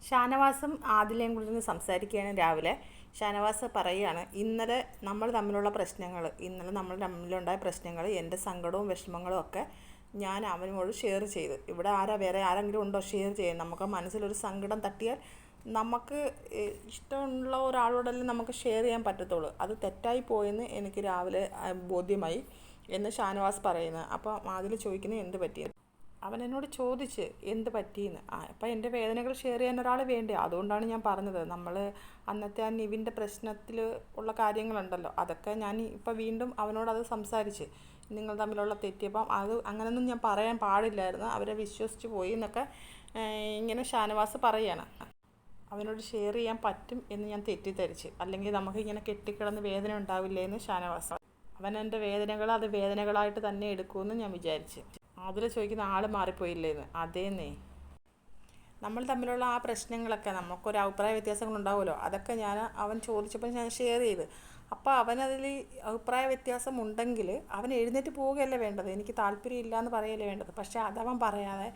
ഷാനവാസും ആദിലയും കൂടി സംസാരിക്കുകയാണ് രാവിലെ. ഷാനവാസ് പറയുകയാണ്, ഇന്നലെ നമ്മൾ തമ്മിലുള്ള പ്രശ്നങ്ങൾ, ഇന്നലെ നമ്മൾ തമ്മിലുണ്ടായ പ്രശ്നങ്ങൾ, എൻ്റെ സങ്കടവും വിഷമങ്ങളും ഒക്കെ ഞാൻ അവനോട് ഷെയർ ചെയ്ത്. ഇവിടെ വേറെ ആരെങ്കിലും ഉണ്ടോ ഷെയർ ചെയ്യാൻ? നമുക്ക് മനസ്സിലൊരു സങ്കടം തട്ടിയാൽ നമുക്ക് ഇഷ്ടമുള്ള ഒരാളോടല്ലേ നമുക്ക് ഷെയർ ചെയ്യാൻ പറ്റത്തുള്ളൂ. അത് തെറ്റായി പോയെന്ന് എനിക്ക് രാവിലെ ബോധ്യമായി എന്ന് ഷാനവാസ് പറയുന്നത്. അപ്പോൾ ആദിൽ ചോദിക്കുന്നത് എന്ത് പറ്റിയെന്ന്. അവൻ എന്നോട് ചോദിച്ച് എന്ത് പറ്റിയെന്ന്. അപ്പം എൻ്റെ വേദനകൾ ഷെയർ ചെയ്യാൻ ഒരാൾ വേണ്ടേ? അതുകൊണ്ടാണ് ഞാൻ പറഞ്ഞത്, നമ്മൾ അന്നത്തെ ആ നിവിൻ്റെ പ്രശ്നത്തിൽ ഉള്ള കാര്യങ്ങളുണ്ടല്ലോ, അതൊക്കെ ഞാൻ ഇപ്പം വീണ്ടും അവനോടത് സംസാരിച്ച്, നിങ്ങൾ തമ്മിലുള്ള തെറ്റിയപ്പം അത് അങ്ങനെയൊന്നും ഞാൻ പറയാൻ പാടില്ലായിരുന്നു, അവരെ വിശ്വസിച്ച് പോയി എന്നൊക്കെ ഇങ്ങനെ ഷാനവാസ് പറയുകയാണ്. അവനോട് ഷെയർ ചെയ്യാൻ പറ്റും എന്ന് ഞാൻ തെറ്റിദ്ധരിച്ച്, അല്ലെങ്കിൽ നമുക്കിങ്ങനെ കെട്ടിക്കിടന്ന് വേദന ഉണ്ടാവില്ലേ എന്ന് ഷാനവാസ്. അവൻ എൻ്റെ വേദനകൾ അത് വേദനകളായിട്ട് തന്നെ എടുക്കുമെന്ന് ഞാൻ വിചാരിച്ച്. അതിൽ ചോദിക്കുന്ന ആൾ മാറിപ്പോയില്ലേന്ന്. അതേന്നേ, നമ്മൾ തമ്മിലുള്ള ആ പ്രശ്നങ്ങളൊക്കെ നമുക്കൊരു അഭിപ്രായ വ്യത്യാസങ്ങളുണ്ടാവുമല്ലോ, അതൊക്കെ അവൻ ചോദിച്ചപ്പോൾ ഞാൻ ഷെയർ ചെയ്ത്. അപ്പോൾ അവനതിൽ അഭിപ്രായ വ്യത്യാസം ഉണ്ടെങ്കിൽ അവൻ എഴുന്നേറ്റ് പോവുകയല്ലേ വേണ്ടത്, എനിക്ക് താല്പര്യമില്ല എന്ന് പറയുകയല്ലേ വേണ്ടത്. പക്ഷേ അതവൻ പറയാതെ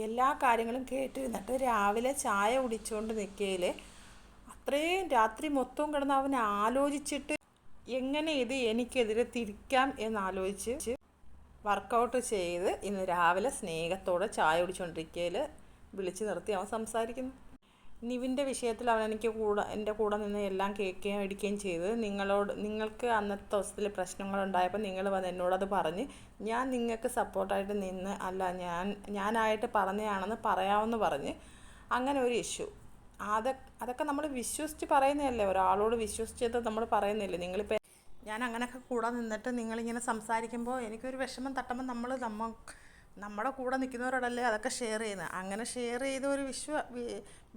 എല്ലാ കാര്യങ്ങളും കേട്ടിരുന്നിട്ട് രാവിലെ ചായ കുടിച്ചുകൊണ്ട് നിൽക്കയിൽ അത്രയും രാത്രി മൊത്തവും കിടന്ന് അവൻ ആലോചിച്ചിട്ട് എങ്ങനെ ഇത് എനിക്കെതിരെ തിരിക്കാം എന്നാലോചിച്ച് വർക്കൗട്ട് ചെയ്ത് ഇന്ന് രാവിലെ സ്നേഹത്തോടെ ചായ കുടിച്ചുകൊണ്ടിരിക്കയിൽ വിളിച്ച് നിർത്തി അവൻ സംസാരിക്കുന്നു. നിവിൻ്റെ വിഷയത്തിൽ അവൻ എൻ്റെ കൂടെ നിന്ന് എല്ലാം കേൾക്കുകയും എടുക്കുകയും ചെയ്ത്, നിങ്ങൾക്ക് അന്നത്തെ ദിവസത്തിൽ പ്രശ്നങ്ങളുണ്ടായപ്പോൾ നിങ്ങൾ വന്ന് എന്നോടത് പറഞ്ഞ് ഞാൻ നിങ്ങൾക്ക് സപ്പോർട്ടായിട്ട് നിന്ന്, അല്ല ഞാനായിട്ട് പറഞ്ഞതാണെന്ന് പറയാമെന്ന് പറഞ്ഞ് അങ്ങനെ ഒരു ഇഷ്യൂ. അതൊക്കെ നമ്മൾ വിശ്വസിച്ച് പറയുന്നതല്ലേ, ഒരാളോട് വിശ്വസിച്ചത് നമ്മൾ പറയുന്നില്ലേ. നിങ്ങളിപ്പോൾ ഞാൻ അങ്ങനെയൊക്കെ കൂടെ നിന്നിട്ട് നിങ്ങളിങ്ങനെ സംസാരിക്കുമ്പോൾ എനിക്കൊരു വിഷമം തട്ടുമ്പോൾ നമ്മുടെ കൂടെ നിൽക്കുന്നവരോടല്ലേ അതൊക്കെ ഷെയർ ചെയ്യുന്നത്. അങ്ങനെ ഷെയർ ചെയ്ത ഒരു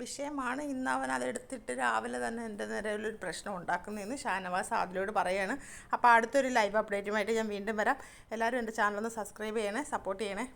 വിഷയമാണ് ഇന്ന് അവൻ അതെടുത്തിട്ട് രാവിലെ തന്നെ എൻ്റെ നിലവിലൊരു പ്രശ്നം ഉണ്ടാക്കുന്നതെന്ന് ഷാനവാസ് ആദിലോട് പറയുകയാണ്. അപ്പോൾ അടുത്തൊരു ലൈവ് അപ്ഡേറ്റുമായിട്ട് ഞാൻ വീണ്ടും വരാം. എല്ലാവരും എൻ്റെ ചാനലൊന്ന് സബ്സ്ക്രൈബ് ചെയ്യണേ, സപ്പോർട്ട് ചെയ്യണേ.